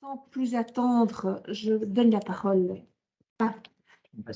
Sans plus attendre, je donne la parole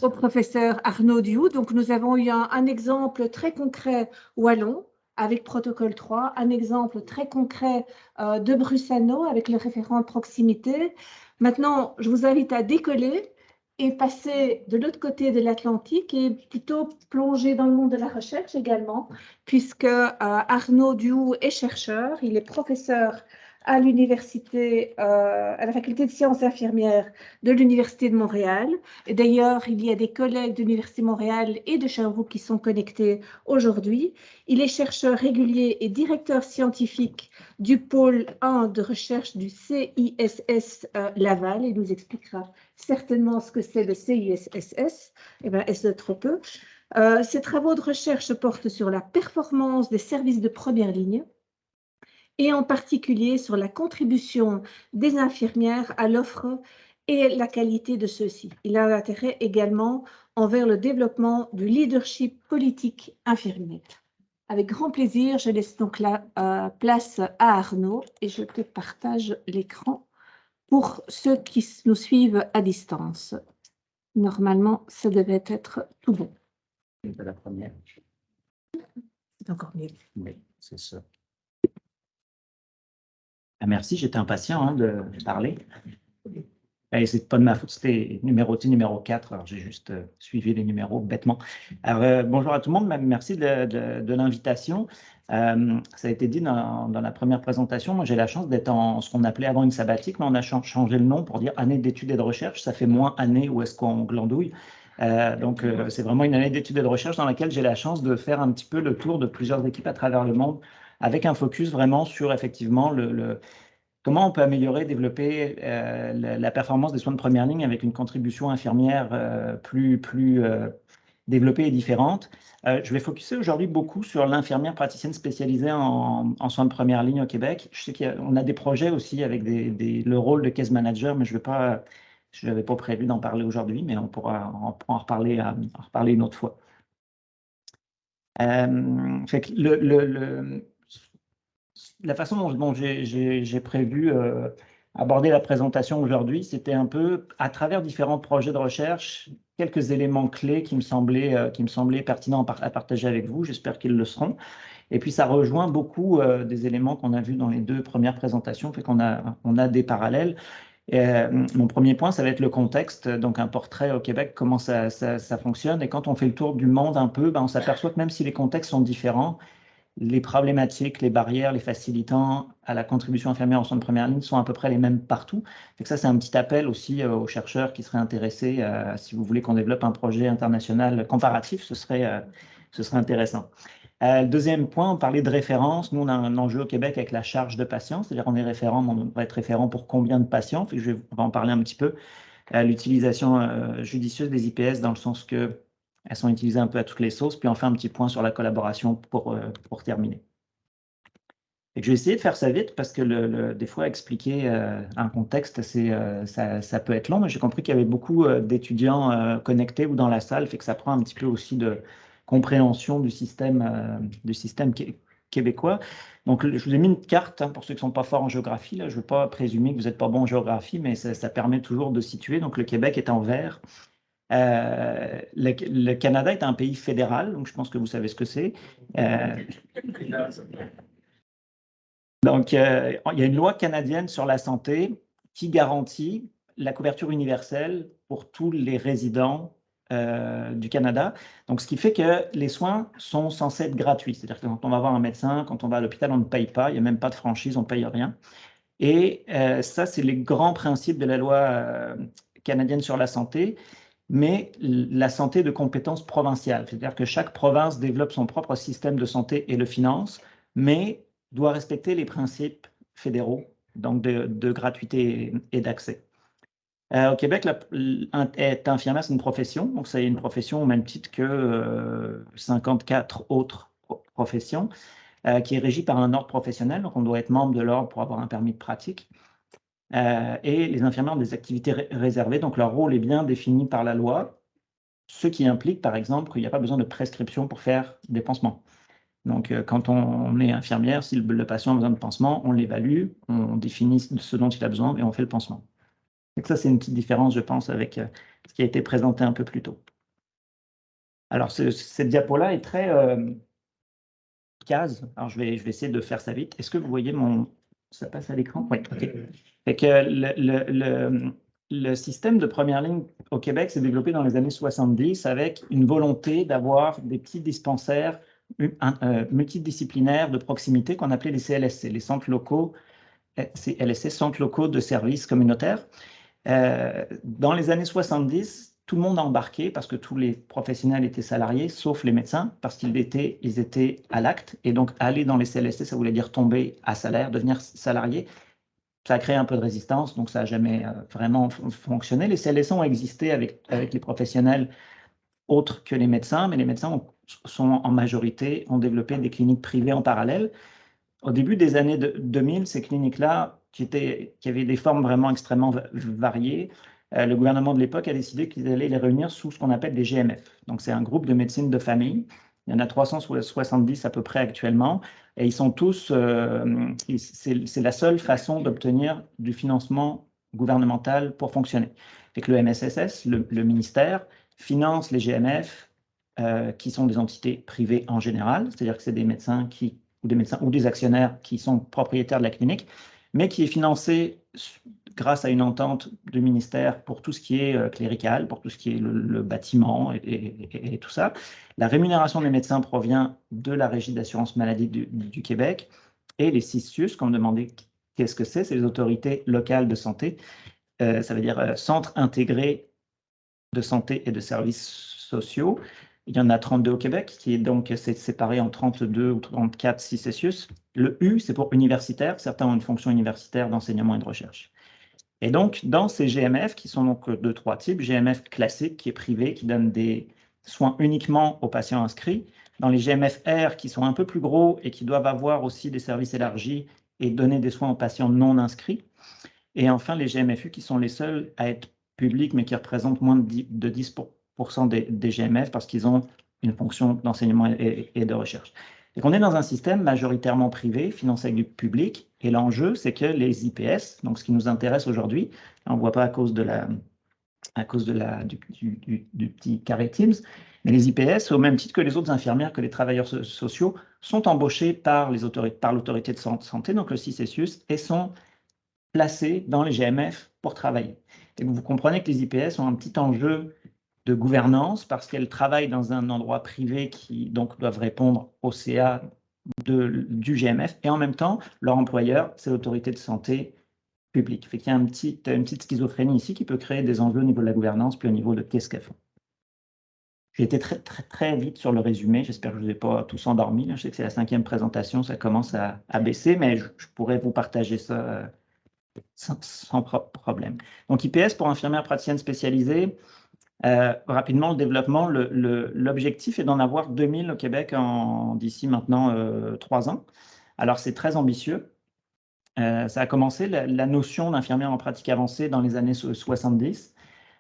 au professeur Arnaud Dioux. Donc, nous avons eu un exemple très concret wallon avec protocole 3, un exemple très concret de Brussano avec le référent de proximité. Maintenant, je vous invite à décoller et passer de l'autre côté de l'Atlantique et plutôt plonger dans le monde de la recherche également, puisque Arnaud Dioux est chercheur, il est professeur à l'université, à la faculté de sciences infirmières de l'Université de Montréal. Et d'ailleurs, il y a des collègues de l'Université de Montréal et de Sherbrooke qui sont connectés aujourd'hui. Il est chercheur régulier et directeur scientifique du pôle 1 de recherche du CISS Laval. Il nous expliquera certainement ce que c'est le CISS. Eh bien, est-ce trop peu? Ses travaux de recherche portent sur la performance des services de première ligne, et en particulier sur la contribution des infirmières à l'offre et la qualité de ceux-ci. Il a un intérêt également envers le développement du leadership politique infirmier. Avec grand plaisir, je laisse donc la place à Arnaud et je te partage l'écran pour ceux qui nous suivent à distance. Normalement, ça devait être tout bon. C'est la première. C'est encore mieux. Oui, c'est ça. Merci, j'étais impatient de parler. Et c'est pas de ma faute, c'était numéroté numéro 4, alors j'ai juste suivi les numéros bêtement. Alors, bonjour à tout le monde, merci de l'invitation. Ça a été dit dans la première présentation, moi j'ai la chance d'être en ce qu'on appelait avant une sabbatique, mais on a changé le nom pour dire année d'études et de recherche, ça fait moins année où est-ce qu'on glandouille. Donc c'est vraiment une année d'études et de recherche dans laquelle j'ai la chance de faire un petit peu le tour de plusieurs équipes à travers le monde, avec un focus vraiment sur effectivement comment on peut améliorer, développer la performance des soins de première ligne avec une contribution infirmière plus développée et différente. Je vais focuser aujourd'hui beaucoup sur l'infirmière praticienne spécialisée en soins de première ligne au Québec. Je sais qu'on a des projets aussi avec le rôle de case manager, mais je n'avais pas prévu d'en parler aujourd'hui, mais on pourra en reparler une autre fois. La façon dont j'ai prévu aborder la présentation aujourd'hui, c'était un peu à travers différents projets de recherche, quelques éléments clés qui me semblaient pertinents à partager avec vous. J'espère qu'ils le seront. Et puis, ça rejoint beaucoup des éléments qu'on a vus dans les deux premières présentations, fait qu'on a des parallèles. Mon premier point, ça va être le contexte, donc un portrait au Québec, comment ça fonctionne. Et quand on fait le tour du monde un peu, on s'aperçoit que même si les contextes sont différents, les problématiques, les barrières, les facilitants à la contribution infirmière en soins de première ligne sont à peu près les mêmes partout. Donc ça, c'est un petit appel aussi aux chercheurs qui seraient intéressés. Si vous voulez qu'on développe un projet international comparatif, ce serait intéressant. Deuxième point, on parlait de référence. Nous, on a un enjeu au Québec avec la charge de patients, c'est-à-dire on est référent, mais on va être référent pour combien de patients? On va en parler un petit peu. L'utilisation judicieuse des IPS dans le sens que elles sont utilisées un peu à toutes les sauces, puis on fait un petit point sur la collaboration pour terminer. Et je vais essayer de faire ça vite parce que des fois, expliquer un contexte, ça peut être long, mais j'ai compris qu'il y avait beaucoup d'étudiants connectés ou dans la salle, fait que ça prend un petit peu aussi de compréhension du système québécois. Donc, je vous ai mis une carte pour ceux qui ne sont pas forts en géographie. Là. Je ne veux pas présumer que vous n'êtes pas bon en géographie, mais ça permet toujours de situer. Donc, le Québec est en vert. Le Canada est un pays fédéral, donc je pense que vous savez ce que c'est. Donc, il y a une loi canadienne sur la santé qui garantit la couverture universelle pour tous les résidents du Canada. Donc, ce qui fait que les soins sont censés être gratuits. C'est-à-dire que quand on va voir un médecin, quand on va à l'hôpital, on ne paye pas, il n'y a même pas de franchise, on ne paye rien. Et ça, c'est les grands principes de la loi canadienne sur la santé, mais la santé de compétence provinciale. C'est-à-dire que chaque province développe son propre système de santé et le finance, mais doit respecter les principes fédéraux, donc de gratuité et d'accès. Au Québec, être infirmière, c'est une profession, donc c'est une profession au même titre que 54 autres professions, qui est régie par un ordre professionnel, donc on doit être membre de l'ordre pour avoir un permis de pratique. Et les infirmières ont des activités réservées, donc leur rôle est bien défini par la loi, ce qui implique, par exemple, qu'il n'y a pas besoin de prescription pour faire des pansements. Donc, quand on est infirmière, si le patient a besoin de pansement, on l'évalue, on définit ce dont il a besoin et on fait le pansement. Donc ça, c'est une petite différence, je pense, avec ce qui a été présenté un peu plus tôt. Alors, cette diapo-là est très case. Alors, je vais essayer de faire ça vite. Est-ce que vous voyez mon... Ça passe à l'écran? Oui, OK. Fait que le système de première ligne au Québec s'est développé dans les années 70 avec une volonté d'avoir des petits dispensaires multidisciplinaires de proximité qu'on appelait les CLSC, les centres locaux, CLSC, centres locaux de services communautaires. Dans les années 70, tout le monde a embarqué parce que tous les professionnels étaient salariés, sauf les médecins, parce qu'ils étaient à l'acte. Et donc, aller dans les CLSC, ça voulait dire tomber à salaire, devenir salarié. Ça a créé un peu de résistance, donc ça n'a jamais vraiment fonctionné. Les CLSC ont existé avec les professionnels autres que les médecins, mais les médecins sont en majorité, ont développé des cliniques privées en parallèle. Au début des années 2000, ces cliniques-là, qui avaient des formes vraiment extrêmement variées, le gouvernement de l'époque a décidé qu'ils allaient les réunir sous ce qu'on appelle des GMF. Donc, c'est un groupe de médecine de famille. Il y en a 370 à peu près actuellement. Et ils sont tous, c'est la seule façon d'obtenir du financement gouvernemental pour fonctionner. Fait que le MSSS, le ministère, finance les GMF, qui sont des entités privées en général, c'est-à-dire que c'est des médecins ou des actionnaires qui sont propriétaires de la clinique, mais qui est financé grâce à une entente du ministère pour tout ce qui est clérical, pour tout ce qui est le bâtiment et tout ça. La rémunération des médecins provient de la Régie d'assurance maladie du Québec et les CISUS, comme demandé qu'est-ce que c'est, c'est les autorités locales de santé. Ça veut dire Centre intégré de santé et de services sociaux. Il y en a 32 au Québec, qui est donc séparé en 32 ou 34 CISUS. Le U, c'est pour universitaire. Certains ont une fonction universitaire d'enseignement et de recherche. Et donc, dans ces GMF, qui sont donc de trois types, GMF classique, qui est privé, qui donne des soins uniquement aux patients inscrits. Dans les GMF R, qui sont un peu plus gros et qui doivent avoir aussi des services élargis et donner des soins aux patients non inscrits. Et enfin, les GMFU, qui sont les seuls à être publics, mais qui représentent moins de 10% des GMF parce qu'ils ont une fonction d'enseignement et de recherche. Et qu'on est dans un système majoritairement privé, financé avec du public, et l'enjeu, c'est que les IPS, donc ce qui nous intéresse aujourd'hui, on ne voit pas à cause du petit carré Teams, mais les IPS, au même titre que les autres infirmières, que les travailleurs sociaux, sont embauchés par l'autorité de santé, donc le CISSUS, et sont placés dans les GMF pour travailler. Et vous comprenez que les IPS ont un petit enjeu de gouvernance parce qu'elles travaillent dans un endroit privé qui donc doivent répondre au CA du GMF et en même temps, leur employeur, c'est l'autorité de santé publique. Fait qu'il y a une petite schizophrénie ici qui peut créer des enjeux au niveau de la gouvernance puis au niveau de qu'est-ce qu'elles font. J'ai été très vite sur le résumé. J'espère que je ne vous ai pas tous endormis. Je sais que c'est la 5e présentation, ça commence à baisser, mais je pourrais vous partager ça sans problème. Donc, IPS pour infirmière praticienne spécialisée, rapidement, le développement, l'objectif est d'en avoir 2000 au Québec d'ici maintenant 3 ans. Alors, c'est très ambitieux. Ça a commencé, la notion d'infirmière en pratique avancée dans les années 70,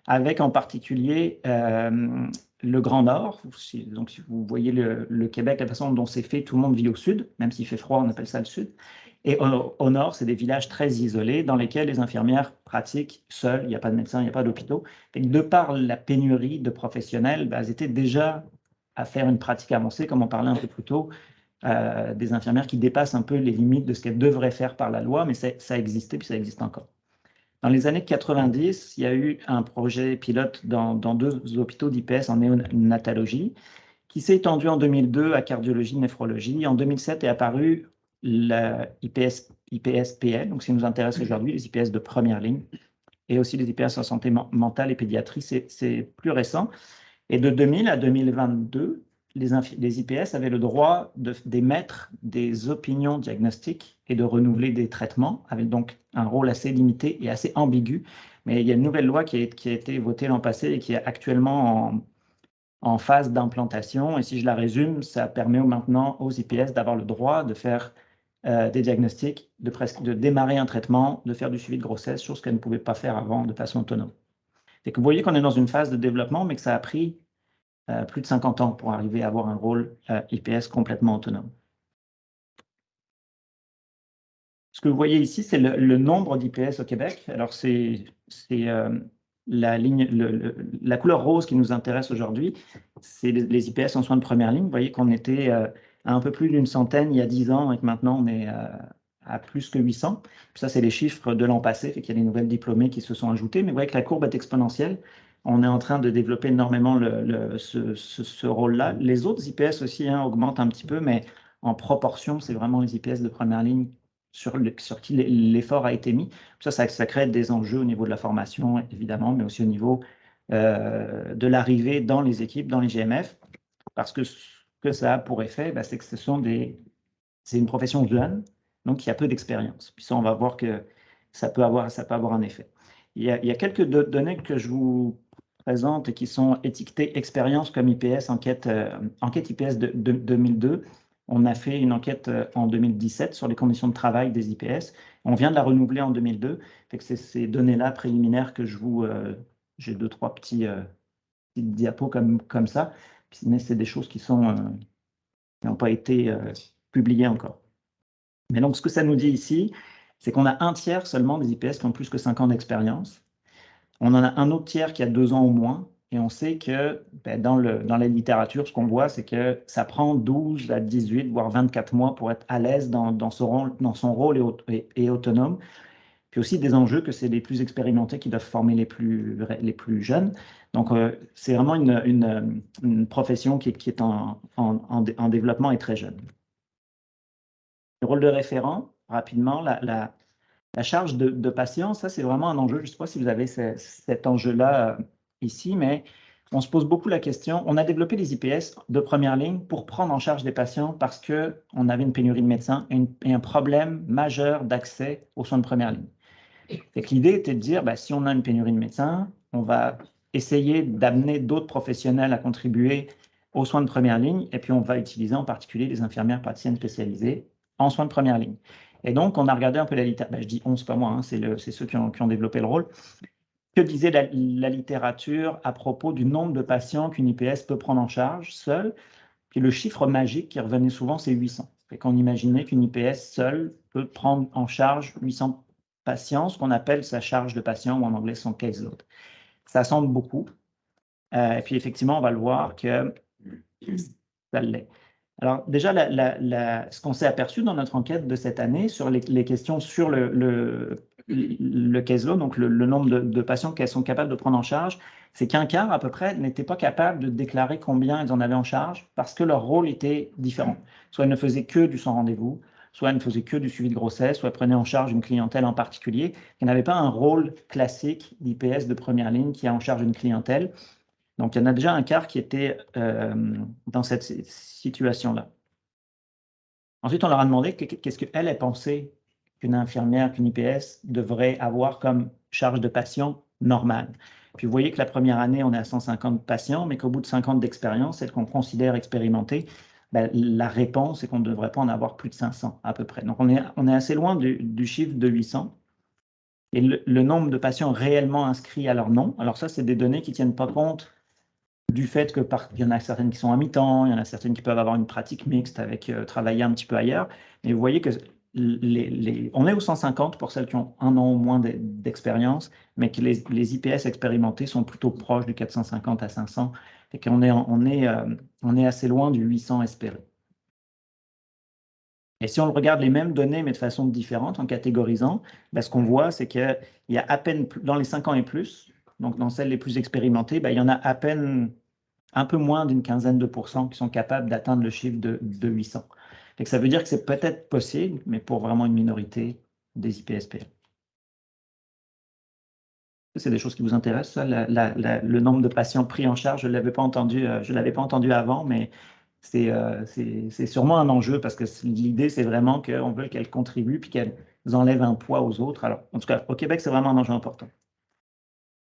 avec en particulier le Grand Nord. Donc, si vous voyez le Québec, la façon dont c'est fait, tout le monde vit au sud, même s'il fait froid, on appelle ça le sud. Et au nord, c'est des villages très isolés dans lesquels les infirmières pratiquent seules, il n'y a pas de médecins, il n'y a pas d'hôpitaux. Et de par la pénurie de professionnels, elles étaient déjà à faire une pratique avancée, comme on parlait un peu plus tôt, des infirmières qui dépassent un peu les limites de ce qu'elles devraient faire par la loi, mais ça existait, puis ça existe encore. Dans les années 90, il y a eu un projet pilote dans 2 hôpitaux d'IPS en néonatologie qui s'est étendu en 2002 à cardiologie, néphrologie. En 2007 est apparu la IPS-PL, donc ce qui nous intéresse aujourd'hui, les IPS de première ligne, et aussi les IPS en santé mentale et pédiatrie, c'est plus récent. Et de 2000 à 2022, les IPS avaient le droit d'émettre des opinions diagnostiques et de renouveler des traitements, avec donc un rôle assez limité et assez ambigu. Mais il y a une nouvelle loi qui a été votée l'an passé et qui est actuellement en phase d'implantation. Et si je la résume, ça permet maintenant aux IPS d'avoir le droit de faire des diagnostics, de démarrer un traitement, de faire du suivi de grossesse, chose qu'elles ne pouvaient pas faire avant de façon autonome. Et que vous voyez qu'on est dans une phase de développement, mais que ça a pris plus de 50 ans pour arriver à avoir un rôle IPS complètement autonome. Ce que vous voyez ici, c'est le nombre d'IPS au Québec. Alors, c'est la ligne, la couleur rose qui nous intéresse aujourd'hui, c'est les IPS en soins de première ligne. Vous voyez qu'on était à un peu plus d'une centaine il y a 10 ans et que maintenant on est à plus que 800. Puis ça, c'est les chiffres de l'an passé, fait qu'il y a des nouvelles diplômés qui se sont ajoutés. Mais vous voyez que la courbe est exponentielle. On est en train de développer énormément ce rôle-là. Les autres IPS aussi augmentent un petit peu, mais en proportion, c'est vraiment les IPS de première ligne sur qui l'effort a été mis. Ça crée des enjeux au niveau de la formation, évidemment, mais aussi au niveau de l'arrivée dans les équipes, dans les GMF, parce que ce que ça a pour effet, c'est que c'est une profession jeune, donc il y a peu d'expérience. Puis ça, on va voir que ça peut avoir un effet. Il y a quelques données que je vous présente qui sont étiquetées expérience comme IPS, enquête IPS de 2002. On a fait une enquête en 2017 sur les conditions de travail des IPS. On vient de la renouveler en 2002. Fait que c'est ces données-là préliminaires que j'ai 2-3 petites diapos comme ça. Mais c'est des choses qui n'ont pas été publiées encore. Mais donc, ce que ça nous dit ici, c'est qu'on a un tiers seulement des IPS qui ont plus que 5 ans d'expérience. On en a un autre tiers qui a 2 ans au moins. Et on sait que dans la littérature, ce qu'on voit, c'est que ça prend 12 à 18, voire 24 mois pour être à l'aise dans son rôle et autonome. Puis aussi des enjeux que c'est les plus expérimentés qui doivent former les plus jeunes. Donc, c'est vraiment une profession qui est en développement et très jeune. Le rôle de référent, rapidement, la charge de patient, ça, c'est vraiment un enjeu. Je ne sais pas si vous avez cet enjeu-là ici, mais on se pose beaucoup la question. On a développé les IPS de première ligne pour prendre en charge des patients parce qu'on avait une pénurie de médecins et un problème majeur d'accès aux soins de première ligne. L'idée était de dire, si on a une pénurie de médecins, on va essayer d'amener d'autres professionnels à contribuer aux soins de première ligne, et puis on va utiliser en particulier les infirmières praticiennes spécialisées en soins de première ligne. Et donc, on a regardé un peu la littérature. Je dis on, c'est pas moi, c'est ceux qui ont développé le rôle. Que disait la littérature à propos du nombre de patients qu'une IPS peut prendre en charge seule? Puis le chiffre magique qui revenait souvent, c'est 800. Fait qu'on imaginait qu'une IPS seule peut prendre en charge 800 patients, ce qu'on appelle sa charge de patient, ou en anglais son caseload. Ça semble beaucoup. Et puis effectivement, on va le voir que ça l'est. Alors déjà, ce qu'on s'est aperçu dans notre enquête de cette année sur les questions sur le caseload, donc le nombre de patients qu'elles sont capables de prendre en charge, c'est qu'un quart à peu près n'étaient pas capables de déclarer combien elles en avaient en charge parce que leur rôle était différent. Soit elles ne faisaient que du sans rendez-vous, soit elles ne faisaient que du suivi de grossesse, soit elles prenaient en charge une clientèle en particulier. Elles n'avaient pas un rôle classique d'IPS de première ligne qui a en charge une clientèle. Donc, il y en a déjà un quart qui était dans cette situation-là. Ensuite, on leur a demandé qu'est-ce qu'elle pensait qu'une infirmière, qu'une IPS devrait avoir comme charge de patient normale. Puis vous voyez que la première année, on est à 150 patients, mais qu'au bout de 50 d'expérience, celle qu'on considère expérimentée, la réponse est qu'on ne devrait pas en avoir plus de 500 à peu près. Donc, on est assez loin du chiffre de 800. Et le nombre de patients réellement inscrits à leur nom, alors ça, c'est des données qui ne tiennent pas compte du fait que il y en a certaines qui sont à mi-temps, il y en a certaines qui peuvent avoir une pratique mixte avec travailler un petit peu ailleurs. Mais vous voyez que on est aux 150 pour celles qui ont 1 an ou moins d'expérience, mais que les IPS expérimentés sont plutôt proches du 450 à 500. Et qu'on est assez loin du 800 espéré. Et si on regarde les mêmes données, mais de façon différente, en catégorisant, ce qu'on voit, c'est qu'il y a à peine, dans les 5 ans et plus, donc dans celles les plus expérimentées, il y en a à peine un peu moins d'une quinzaine de pourcents qui sont capables d'atteindre le chiffre de 800. Et ça veut dire que c'est peut-être possible, mais pour vraiment une minorité des IPSP. C'est des choses qui vous intéressent, ça, le nombre de patients pris en charge. Je ne l'avais pas entendu avant, mais c'est sûrement un enjeu parce que l'idée, c'est vraiment qu'on veut qu'elles contribuent puis qu'elles enlèvent un poids aux autres. Alors, en tout cas, au Québec, c'est vraiment un enjeu important.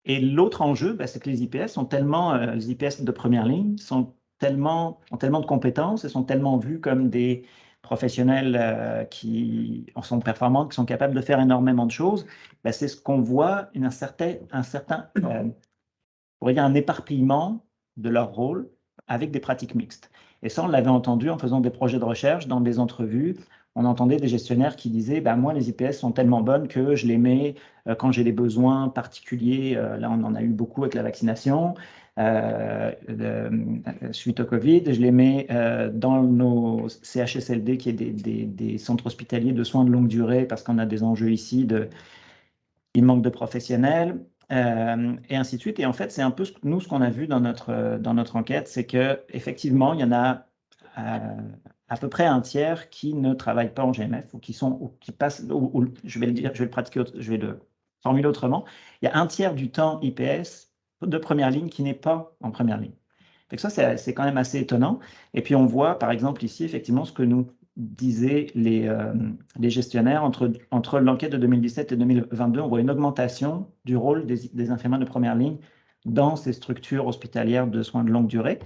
Et l'autre enjeu, c'est que les IPS sont tellement, les IPS de première ligne ont tellement de compétences et sont tellement vus comme des professionnels qui sont performants, qui sont capables de faire énormément de choses. C'est ce qu'on voit, un certain on pourrait dire un éparpillement de leur rôle. avec des pratiques mixtes. Et ça, on l'avait entendu en faisant des projets de recherche, dans des entrevues. On entendait des gestionnaires qui disaient « moi, les IPS sont tellement bonnes que je les mets quand j'ai des besoins particuliers. Là, on en a eu beaucoup avec la vaccination. Suite au Covid, je les mets dans nos CHSLD, qui est des centres hospitaliers de soins de longue durée, parce qu'on a des enjeux ici, il manque de professionnels, et ainsi de suite. Et en fait, c'est un peu nous, ce qu'on a vu dans notre enquête, c'est qu'effectivement, il y en a à peu près un tiers qui ne travaillent pas en GMF ou qui passent, je vais le formuler autrement. Il y a un tiers du temps IPS de première ligne qui n'est pas en première ligne. Donc ça, c'est quand même assez étonnant. Et puis on voit, par exemple, ici, effectivement, ce que nous disaient les gestionnaires entre l'enquête de 2017 et 2022, on voit une augmentation du rôle des infirmières de première ligne dans ces structures hospitalières de soins de longue durée.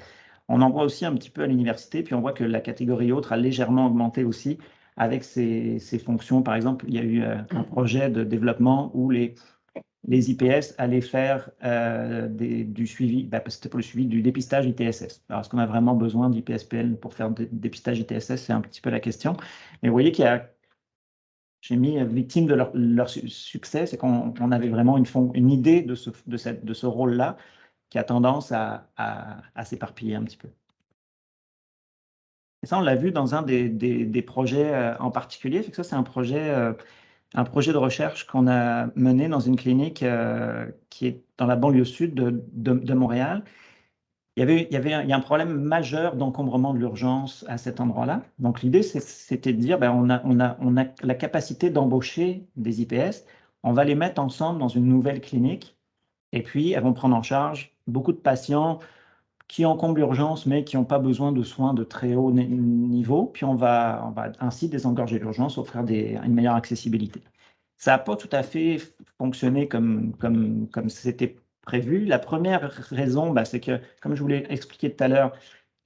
On en voit aussi un petit peu à l'université, puis on voit que la catégorie autre a légèrement augmenté aussi avec ces fonctions. Par exemple, il y a eu un projet de développement où les IPS allaient faire du suivi, c'était pour le suivi du dépistage ITSS. Alors, est-ce qu'on a vraiment besoin d'IPSPL pour faire du dépistage ITSS? C'est un petit peu la question. Mais vous voyez qu'il y a, j'ai mis victime de leur succès, c'est qu'on avait vraiment une idée de ce rôle-là qui a tendance à s'éparpiller un petit peu. Et ça, on l'a vu dans un des projets en particulier. Ça, c'est un projet de recherche qu'on a mené dans une clinique qui est dans la banlieue sud de Montréal. Il y a un problème majeur d'encombrement de l'urgence à cet endroit-là. Donc, l'idée, c'était de dire, on a la capacité d'embaucher des IPS, on va les mettre ensemble dans une nouvelle clinique, et puis elles vont prendre en charge beaucoup de patients qui encombrent l'urgence, mais qui n'ont pas besoin de soins de très haut niveau. Puis on va ainsi désengorger l'urgence, offrir une meilleure accessibilité. Ça n'a pas tout à fait fonctionné comme c'était prévu. La première raison, c'est que, comme je vous l'ai expliqué tout à l'heure,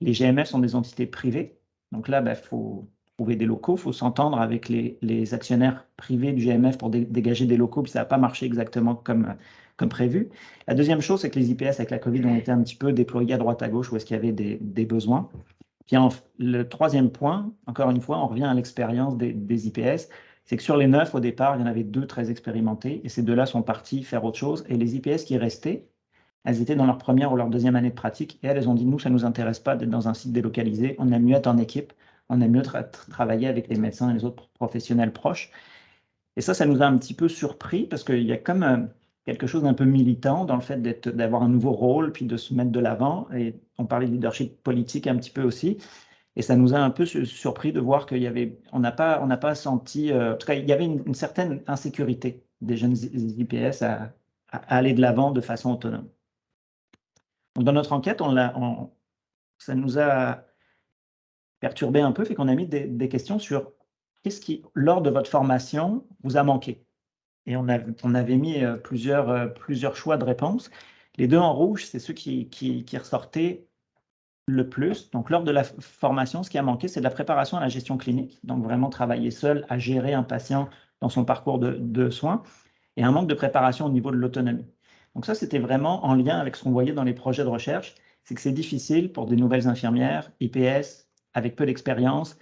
les GMF sont des entités privées. Donc là, il faut trouver des locaux, il faut s'entendre avec les actionnaires privés du GMF pour dégager des locaux, puis ça n'a pas marché exactement comme prévu. La deuxième chose, c'est que les IPS avec la COVID ont été un petit peu déployés à droite à gauche où est-ce qu'il y avait des besoins. Puis le troisième point, encore une fois, on revient à l'expérience des IPS, c'est que sur les 9, au départ, il y en avait 2 très expérimentés, et ces 2-là sont partis faire autre chose. Et les IPS qui restaient, elles étaient dans leur première ou leur deuxième année de pratique, et elles ont dit, nous, ça ne nous intéresse pas d'être dans un site délocalisé, on aime mieux être en équipe, on aime mieux travailler avec les médecins et les autres professionnels proches. Et ça nous a un petit peu surpris, parce qu'il y a comme quelque chose d'un peu militant dans le fait d'avoir un nouveau rôle, puis de se mettre de l'avant, et on parlait de leadership politique un petit peu aussi. Et ça nous a un peu surpris de voir on n'a pas senti, en tout cas, il y avait une certaine insécurité des jeunes IPS à aller de l'avant de façon autonome. Donc, dans notre enquête, ça nous a perturbé un peu, fait qu'on a mis des questions sur qu'est-ce qui, lors de votre formation, vous a manqué. Et on avait mis plusieurs choix de réponses. Les 2 en rouge, c'est ceux qui ressortaient le plus. Donc, lors de la formation, ce qui a manqué, c'est de la préparation à la gestion clinique. Donc, vraiment travailler seul à gérer un patient dans son parcours de soins, et un manque de préparation au niveau de l'autonomie. Donc ça, c'était vraiment en lien avec ce qu'on voyait dans les projets de recherche, c'est que c'est difficile pour des nouvelles infirmières, IPS, avec peu d'expérience,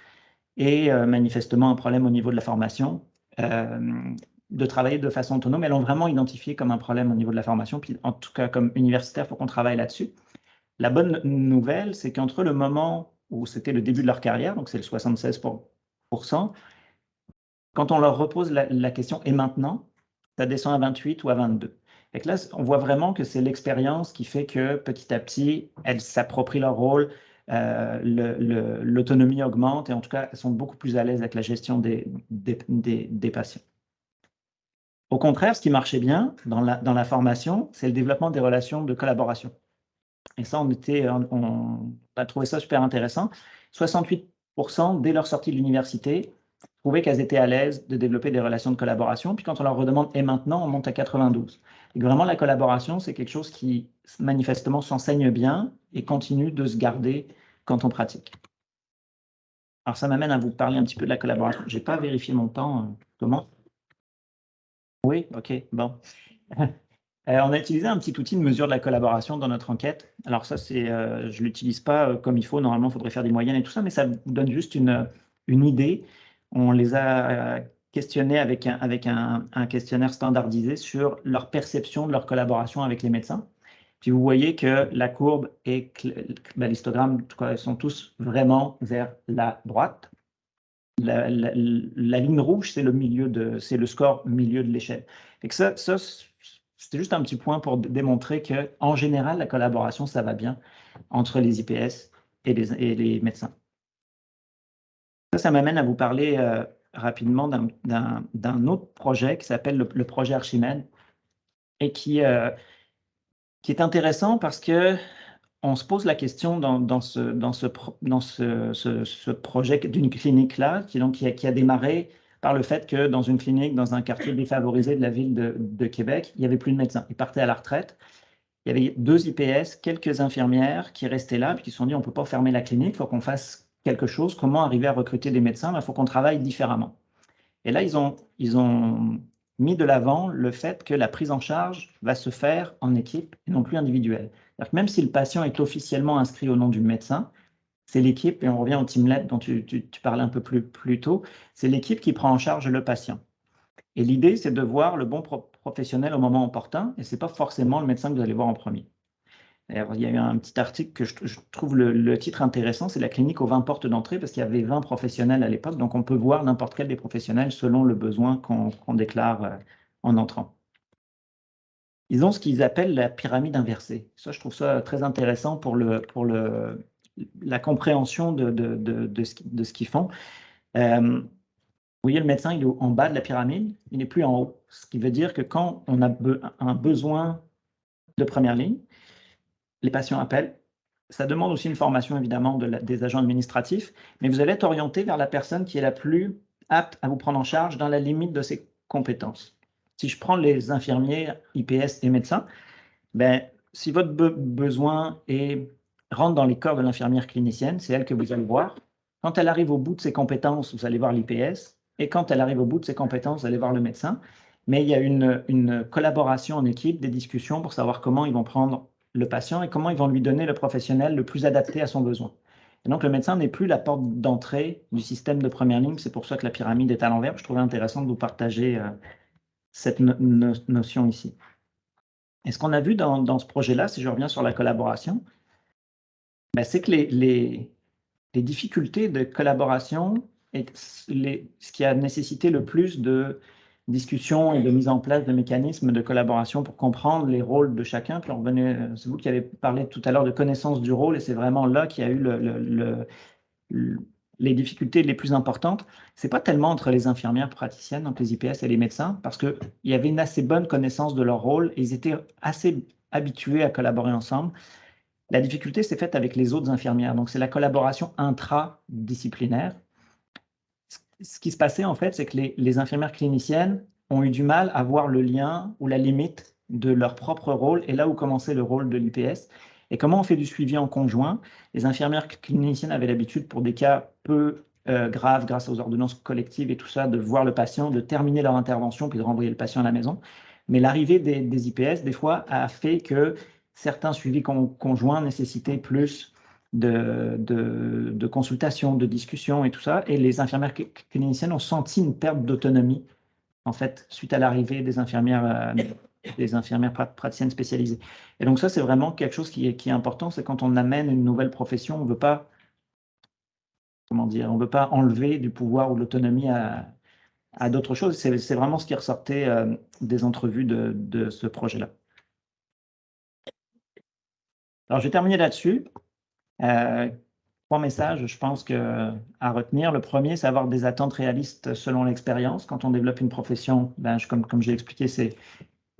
et manifestement un problème au niveau de la formation, de travailler de façon autonome. Elles l'ont vraiment identifié comme un problème au niveau de la formation, puis en tout cas comme universitaire, il faut qu'on travaille là-dessus. La bonne nouvelle, c'est qu'entre le moment où c'était le début de leur carrière, donc c'est le 76%, quand on leur repose la question « et maintenant ?» ça descend à 28 ou à 22. Et là, on voit vraiment que c'est l'expérience qui fait que petit à petit, elles s'approprient leur rôle, l'autonomie augmente, et en tout cas, elles sont beaucoup plus à l'aise avec la gestion des patients. Au contraire, ce qui marchait bien dans la formation, c'est le développement des relations de collaboration. Et ça, on a trouvé ça super intéressant. 68% dès leur sortie de l'université trouvaient qu'elles étaient à l'aise de développer des relations de collaboration. Puis quand on leur redemande « et maintenant », on monte à 92. Et vraiment, la collaboration, c'est quelque chose qui manifestement s'enseigne bien et continue de se garder quand on pratique. Alors, ça m'amène à vous parler un petit peu de la collaboration. Je n'ai pas vérifié mon temps. Comment? Oui, OK, bon. On a utilisé un petit outil de mesure de la collaboration dans notre enquête. Alors ça, je ne l'utilise pas comme il faut. Normalement, il faudrait faire des moyennes et tout ça, mais ça vous donne juste une idée. On les a questionnés avec un questionnaire standardisé sur leur perception de leur collaboration avec les médecins. Puis vous voyez que la courbe et l'histogramme, en tout cas, sont tous vraiment vers la droite. La ligne rouge, c'est le score milieu de l'échelle. Et que ça c'était juste un petit point pour démontrer qu'en général, la collaboration, ça va bien entre les IPS et les médecins. Ça m'amène à vous parler rapidement d'un autre projet qui s'appelle le projet Archimède et qui est intéressant parce que on se pose la question dans ce projet d'une clinique-là, qui a démarré par le fait que dans une clinique, dans un quartier défavorisé de la ville de Québec, il n'y avait plus de médecins. Ils partaient à la retraite. Il y avait 2 IPS, quelques infirmières qui restaient là, puis qui se sont dit, on ne peut pas fermer la clinique, il faut qu'on fasse quelque chose. Comment arriver à recruter des médecins? Il faut qu'on travaille différemment. Et là, ils ont mis de l'avant le fait que la prise en charge va se faire en équipe et non plus individuelle. C'est-à-dire que même si le patient est officiellement inscrit au nom du médecin, c'est l'équipe, et on revient au teamlet dont tu parlais un peu plus tôt, c'est l'équipe qui prend en charge le patient. Et l'idée, c'est de voir le bon professionnel au moment opportun, et ce n'est pas forcément le médecin que vous allez voir en premier. D'ailleurs, il y a eu un petit article que je trouve le titre intéressant, c'est la clinique aux 20 portes d'entrée, parce qu'il y avait 20 professionnels à l'époque, donc on peut voir n'importe quel des professionnels selon le besoin qu'on déclare en entrant. Ils ont ce qu'ils appellent la pyramide inversée. Ça, je trouve ça très intéressant pour la compréhension de ce qu'ils font. Vous voyez, le médecin, il est en bas de la pyramide, il n'est plus en haut. Ce qui veut dire que quand on a un besoin de première ligne, les patients appellent. Ça demande aussi une formation, évidemment, des agents administratifs, mais vous allez être orienté vers la personne qui est la plus apte à vous prendre en charge dans la limite de ses compétences. Si je prends les infirmiers, IPS et médecins, ben, si votre besoin rentre dans les corps de l'infirmière clinicienne, c'est elle que vous allez voir. Quand elle arrive au bout de ses compétences, vous allez voir l'IPS, et quand elle arrive au bout de ses compétences, vous allez voir le médecin. Mais il y a une collaboration en équipe, des discussions pour savoir comment ils vont prendre le patient et comment ils vont lui donner le professionnel le plus adapté à son besoin. Et donc, le médecin n'est plus la porte d'entrée du système de première ligne. C'est pour ça que la pyramide est à l'envers. Je trouvais intéressant de vous partager cette notion ici. Et ce qu'on a vu dans ce projet-là, si je reviens sur la collaboration, ben, c'est que les difficultés de collaboration et ce qui a nécessité le plus de discussions et de mise en place de mécanismes de collaboration pour comprendre les rôles de chacun. Puis c'est vous qui avez parlé tout à l'heure de connaissance du rôle, et c'est vraiment là qu'il y a eu les difficultés les plus importantes. Ce n'est pas tellement entre les infirmières praticiennes, donc les IPS et les médecins, parce qu'il y avait une assez bonne connaissance de leur rôle et ils étaient assez habitués à collaborer ensemble. La difficulté s'est faite avec les autres infirmières, donc c'est la collaboration intradisciplinaire. Ce qui se passait, en fait, c'est que les infirmières cliniciennes ont eu du mal à voir le lien ou la limite de leur propre rôle et là où commençait le rôle de l'IPS. Et comment on fait du suivi en conjoint? Les infirmières cliniciennes avaient l'habitude, pour des cas peu graves, grâce aux ordonnances collectives et tout ça, de voir le patient, de terminer leur intervention puis de renvoyer le patient à la maison. Mais l'arrivée des IPS, des fois, a fait que certains suivis conjoints nécessitaient plus de consultation, de discussion et tout ça. Et les infirmières cliniciennes ont senti une perte d'autonomie, en fait, suite à l'arrivée des infirmières praticiennes spécialisées. Et donc ça, c'est vraiment quelque chose qui est important, c'est quand on amène une nouvelle profession, on ne veut pas, comment dire, on veut pas enlever du pouvoir ou de l'autonomie à d'autres choses. C'est vraiment ce qui ressortait des entrevues de ce projet-là. Alors, je vais terminer là-dessus. 3 messages, je pense, à retenir. Le premier, c'est avoir des attentes réalistes selon l'expérience. Quand on développe une profession, comme je l'ai expliqué, il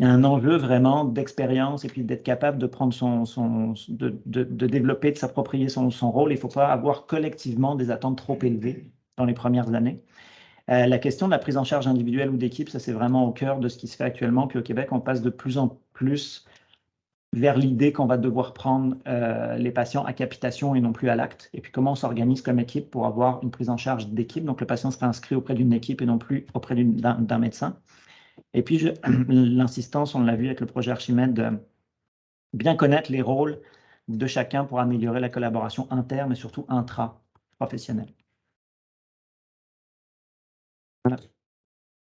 y a un enjeu vraiment d'expérience et puis d'être capable de prendre de développer, de s'approprier son rôle. Il ne faut pas avoir collectivement des attentes trop élevées dans les premières années. La question de la prise en charge individuelle ou d'équipe, ça c'est vraiment au cœur de ce qui se fait actuellement. Puis au Québec, on passe de plus en plus vers l'idée qu'on va devoir prendre les patients à capitation et non plus à l'acte. Et puis comment on s'organise comme équipe pour avoir une prise en charge d'équipe. Donc le patient sera inscrit auprès d'une équipe et non plus auprès d'un médecin. Et puis, l'insistance, on l'a vu avec le projet Archimède, de bien connaître les rôles de chacun pour améliorer la collaboration interne et surtout intra-professionnelle. Voilà.